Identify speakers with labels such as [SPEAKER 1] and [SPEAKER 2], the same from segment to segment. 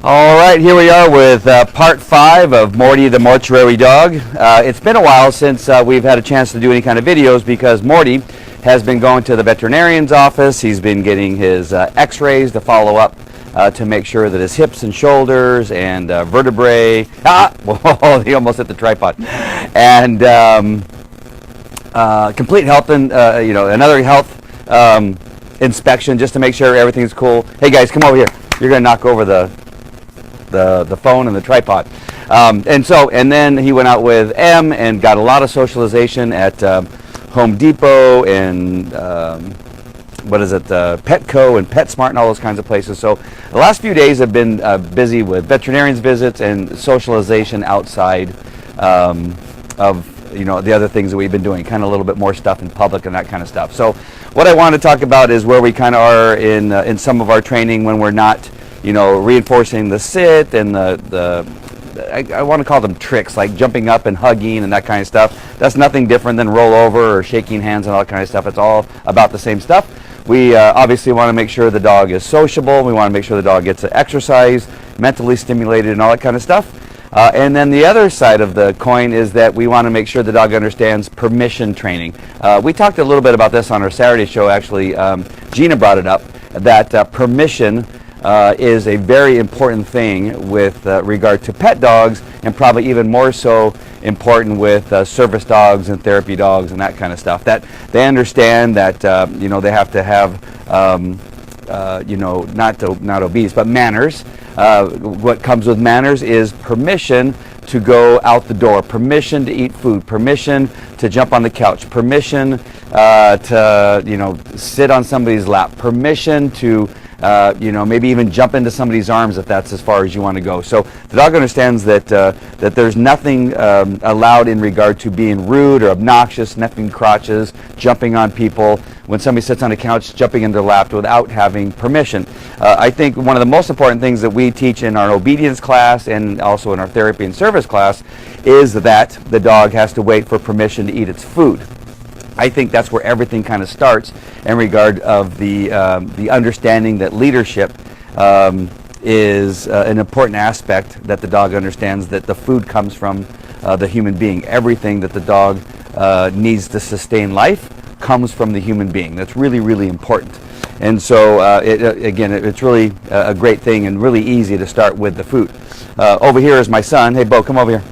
[SPEAKER 1] All right, here we are with part 5 of Morty the Mortuary Dog. It's been a while since we've had a chance to do any kind of videos because Morty has been going to the veterinarian's office. He's been getting his x-rays to follow up to make sure that his hips and shoulders and vertebrae, whoa, he almost hit the tripod, and complete health and, another health inspection just to make sure everything's cool. Hey guys, come over here. You're going to knock over the phone and the tripod. And then he went out with M and got a lot of socialization at Home Depot and Petco and PetSmart and all those kinds of places. So the last few days have been busy with veterinarian's visits and socialization outside of the other things that we've been doing, kind of a little bit more stuff in public and that kind of stuff. So what I want to talk about is where we kind of are in some of our training when we're not reinforcing the sit and I want to call them tricks, like jumping up and hugging and that kind of stuff. That's nothing different than roll over or shaking hands and all that kind of stuff. It's all about the same stuff. We obviously want to make sure the dog is sociable. We want to make sure the dog gets exercise, mentally stimulated and all that kind of stuff. And then the other side of the coin is that we want to make sure the dog understands permission training. We talked a little bit about this on our Saturday show, actually. Gina brought it up, that permission is a very important thing with regard to pet dogs, and probably even more so important with service dogs and therapy dogs and that kind of stuff. That they understand that they have to have not obese, but manners. What comes with manners is permission to go out the door, permission to eat food, permission to jump on the couch, permission to sit on somebody's lap, permission to maybe even jump into somebody's arms if that's as far as you want to go. So the dog understands that that there's nothing allowed in regard to being rude or obnoxious, sniffing crotches, jumping on people. When somebody sits on a couch, jumping in their lap without having permission. I think one of the most important things that we teach in our obedience class and also in our therapy and service class is that the dog has to wait for permission to eat its food. I think that's where everything kind of starts in regard of the understanding that leadership is an important aspect, that the dog understands that the food comes from the human being. Everything that the dog needs to sustain life comes from the human being. That's really, really important. And so, it's really a great thing and really easy to start with the food. Over here is my son. Hey, Bo, come over here.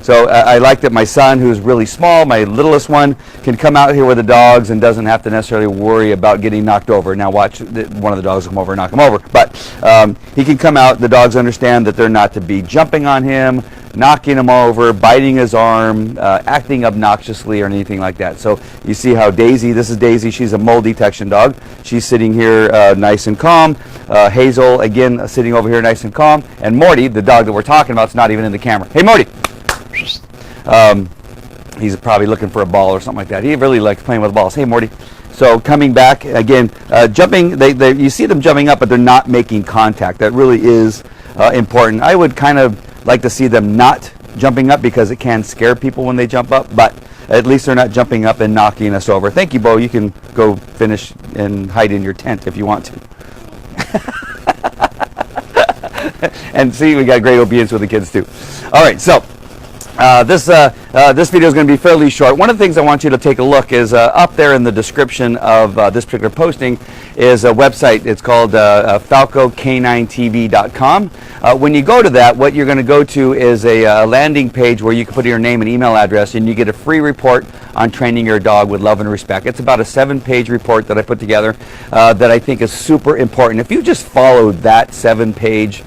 [SPEAKER 1] So I like that my son, who's really small, my littlest one, can come out here with the dogs and doesn't have to necessarily worry about getting knocked over. Now watch one of the dogs come over and knock him over. But he can come out. The dogs understand that they're not to be jumping on him, knocking him over, biting his arm, acting obnoxiously or anything like that. So you see how Daisy, this is Daisy, she's a mold detection dog. She's sitting here nice and calm. Hazel, again, sitting over here nice and calm. And Morty, the dog that we're talking about, is not even in the camera. Hey, Morty! He's probably looking for a ball or something like that. He really likes playing with balls. Hey, Morty. So coming back, again, jumping, you see them jumping up, but they're not making contact. That really is important. I would kind of like to see them not jumping up because it can scare people when they jump up, but at least they're not jumping up and knocking us over. Thank you, Bo. You can go finish and hide in your tent if you want to. And see, we got great obedience with the kids too. All right, so this video is going to be fairly short. One of the things I want you to take a look is up there in the description of this particular posting is a website. It's called falcocaninetv.com. When you go to that, what you're going to go to is a landing page where you can put your name and email address, and you get a free report on training your dog with love and respect. It's about a 7-page report that I put together that I think is super important. If you just followed that 7-page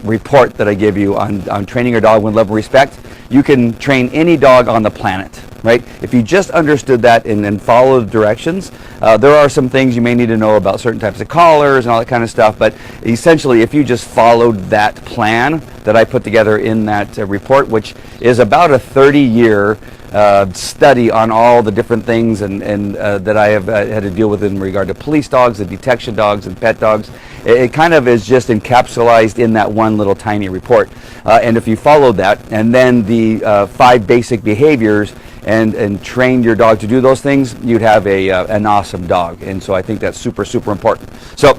[SPEAKER 1] report that I give you on training your dog with love and respect, you can train any dog on the planet, right? If you just understood that and follow the directions, there are some things you may need to know about certain types of collars and all that kind of stuff, but essentially if you just followed that plan that I put together in that report, which is about a 30-year study on all the different things and that I have had to deal with in regard to police dogs and detection dogs and pet dogs. It kind of is just encapsulated in that one little tiny report. And if you followed that, and then the 5 basic behaviors, and trained your dog to do those things, you'd have an awesome dog. And so I think that's super, super important. So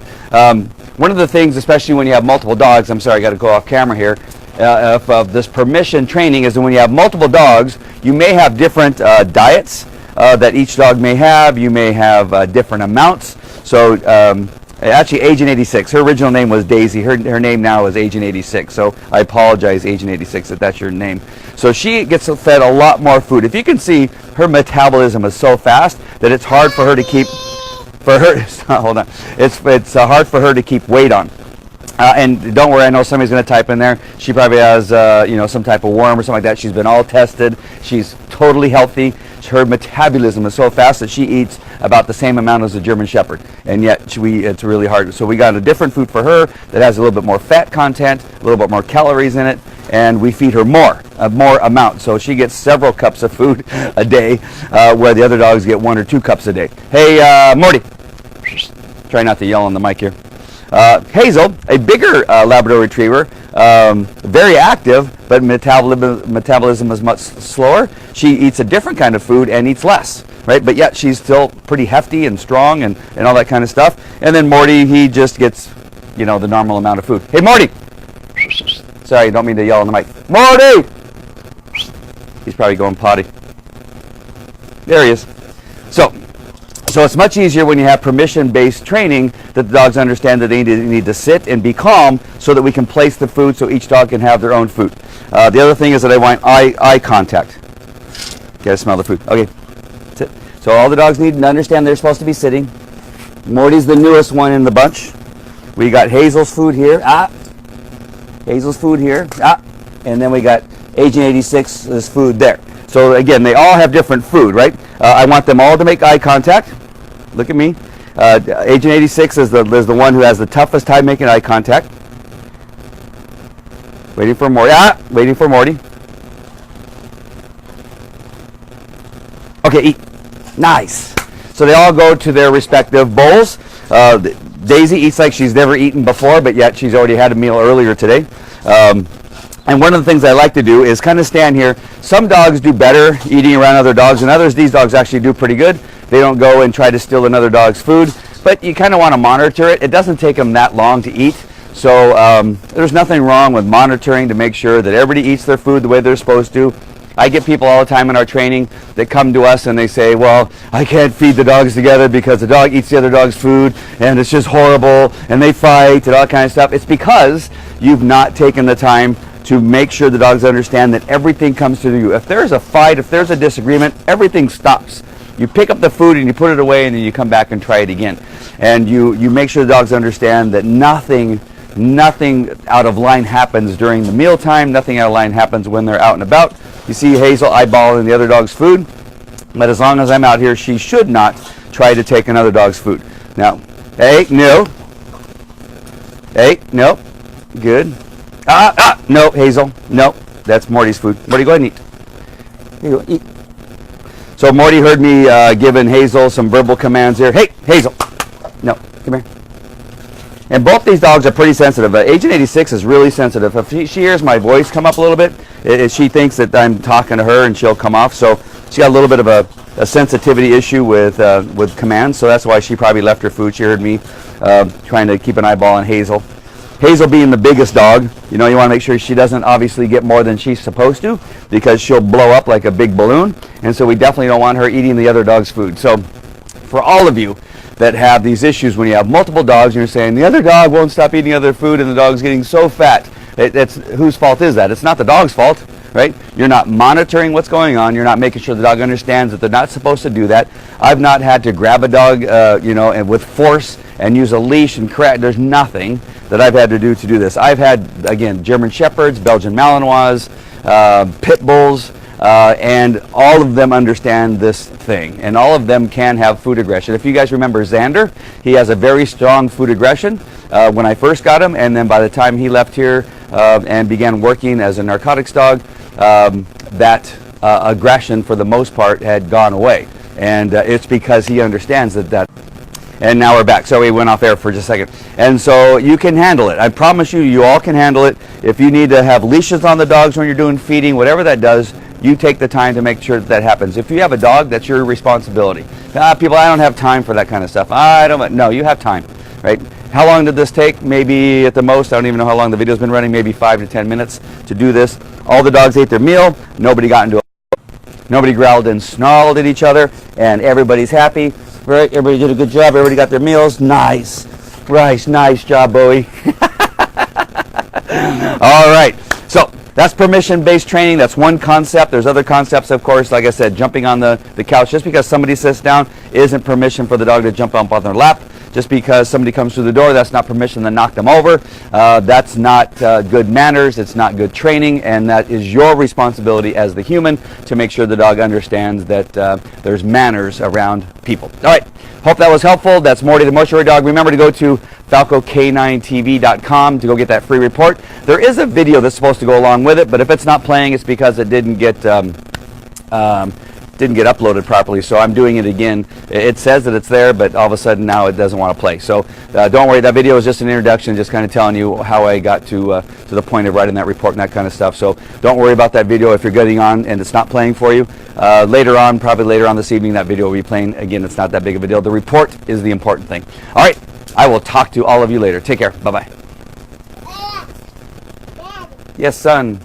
[SPEAKER 1] one of the things, especially when you have multiple dogs, I'm sorry, I got to go off camera here, of this permission training is that when you have multiple dogs, you may have different diets that each dog may have. You may have different amounts. So actually, Agent 86, her original name was Daisy. Her name now is Agent 86. So I apologize, Agent 86, if that's your name. So she gets fed a lot more food. If you can see, her metabolism is so fast that it's hard for her to keep, hold on, it's hard for her to keep weight on. And don't worry, I know somebody's going to type in there. She probably has, some type of worm or something like that. She's been all tested. She's totally healthy. Her metabolism is so fast that she eats about the same amount as a German Shepherd, and yet it's really hard. So we got a different food for her that has a little bit more fat content, a little bit more calories in it, and we feed her more amount. So she gets several cups of food a day, where the other dogs get 1 or 2 cups a day. Hey, Morty, try not to yell on the mic here. Hazel, a bigger Labrador Retriever, very active, but metabolism is much slower. She eats a different kind of food and eats less, right? But yet she's still pretty hefty and strong and all that kind of stuff. And then Morty, he just gets, the normal amount of food. Hey, Morty! Sorry, don't mean to yell on the mic. Morty! He's probably going potty. There he is. So it's much easier when you have permission-based training that the dogs understand that they need to sit and be calm so that we can place the food so each dog can have their own food. The other thing is that I want eye contact. Gotta smell the food. Okay, sit. So all the dogs need to understand they're supposed to be sitting. Morty's the newest one in the bunch. We got Hazel's food here. Hazel's food here. And then we got Agent 86's food there. So again, they all have different food, right? I want them all to make eye contact. Look at me. Agent 86 is the one who has the toughest time making eye contact. Waiting for Morty. Waiting for Morty. Okay, eat. Nice. So they all go to their respective bowls. Daisy eats like she's never eaten before, but yet she's already had a meal earlier today. And one of the things I like to do is kind of stand here. Some dogs do better eating around other dogs, and others, these dogs actually do pretty good. They don't go and try to steal another dog's food, but you kind of want to monitor it. It doesn't take them that long to eat, so there's nothing wrong with monitoring to make sure that everybody eats their food the way they're supposed to. I get people all the time in our training that come to us and they say, well, I can't feed the dogs together because the dog eats the other dog's food and it's just horrible and they fight and all that kind of stuff. It's because you've not taken the time to make sure the dogs understand that everything comes to you. If there's a fight, if there's a disagreement, everything stops. You pick up the food and you put it away and then you come back and try it again. And you make sure the dogs understand that nothing out of line happens during the mealtime, nothing out of line happens when they're out and about. You see Hazel eyeballing the other dog's food, but as long as I'm out here, she should not try to take another dog's food. Now, hey, no. Hey, no. Good. No, Hazel. No, that's Morty's food. Morty, go ahead and eat. Here you go, eat. So Morty heard me giving Hazel some verbal commands here. Hey, Hazel. No, come here. And both these dogs are pretty sensitive. Agent 86 is really sensitive. If she hears my voice come up a little bit, she thinks that I'm talking to her and she'll come off. So she's got a little bit of a sensitivity issue with commands. So that's why she probably left her food. She heard me trying to keep an eyeball on Hazel. Hazel being the biggest dog, you want to make sure she doesn't obviously get more than she's supposed to because she'll blow up like a big balloon. And so we definitely don't want her eating the other dog's food. So for all of you that have these issues when you have multiple dogs and you're saying the other dog won't stop eating other food and the dog's getting so fat, whose fault is that? It's not the dog's fault, right? You're not monitoring what's going on. You're not making sure the dog understands that they're not supposed to do that. I've not had to grab a dog, and with force and use a leash and there's nothing that I've had to do this. I've had, again, German Shepherds, Belgian Malinois, Pit Bulls, and all of them understand this thing, and all of them can have food aggression. If you guys remember Xander, he has a very strong food aggression when I first got him, and then by the time he left here and began working as a narcotics dog, that aggression for the most part had gone away, and it's because he understands that. And now we're back. So we went off air for just a second. And so you can handle it. I promise you, you all can handle it. If you need to have leashes on the dogs when you're doing feeding, whatever that does, you take the time to make sure that happens. If you have a dog, that's your responsibility. People, I don't have time for that kind of stuff. No, you have time, right? How long did this take? Maybe at the most, I don't even know how long the video's been running, maybe 5 to 10 minutes to do this. All the dogs ate their meal. Nobody got into Nobody growled and snarled at each other, and everybody's happy. Right? Everybody did a good job. Everybody got their meals. Nice. Nice job, Bowie. All right. So that's permission-based training. That's one concept. There's other concepts, of course. Like I said, jumping on the couch. Just because somebody sits down isn't permission for the dog to jump up on their lap. Just because somebody comes through the door, that's not permission to knock them over. That's not good manners. It's not good training. And that is your responsibility as the human to make sure the dog understands that there's manners around people. All right. Hope that was helpful. That's Morty the Mortuary Dog. Remember to go to falcok9tv.com to go get that free report. There is a video that's supposed to go along with it, but if it's not playing, it's because it didn't get uploaded properly, so I'm doing it again. It says that it's there, but all of a sudden now it doesn't want to play. So don't worry, that video is just an introduction, just kind of telling you how I got to the point of writing that report and that kind of stuff. So don't worry about that video if you're getting on and it's not playing for you. Later on, probably later on this evening, that video will be playing. Again, it's not that big of a deal. The report is the important thing. All right, I will talk to all of you later. Take care. Bye-bye. Yes, son.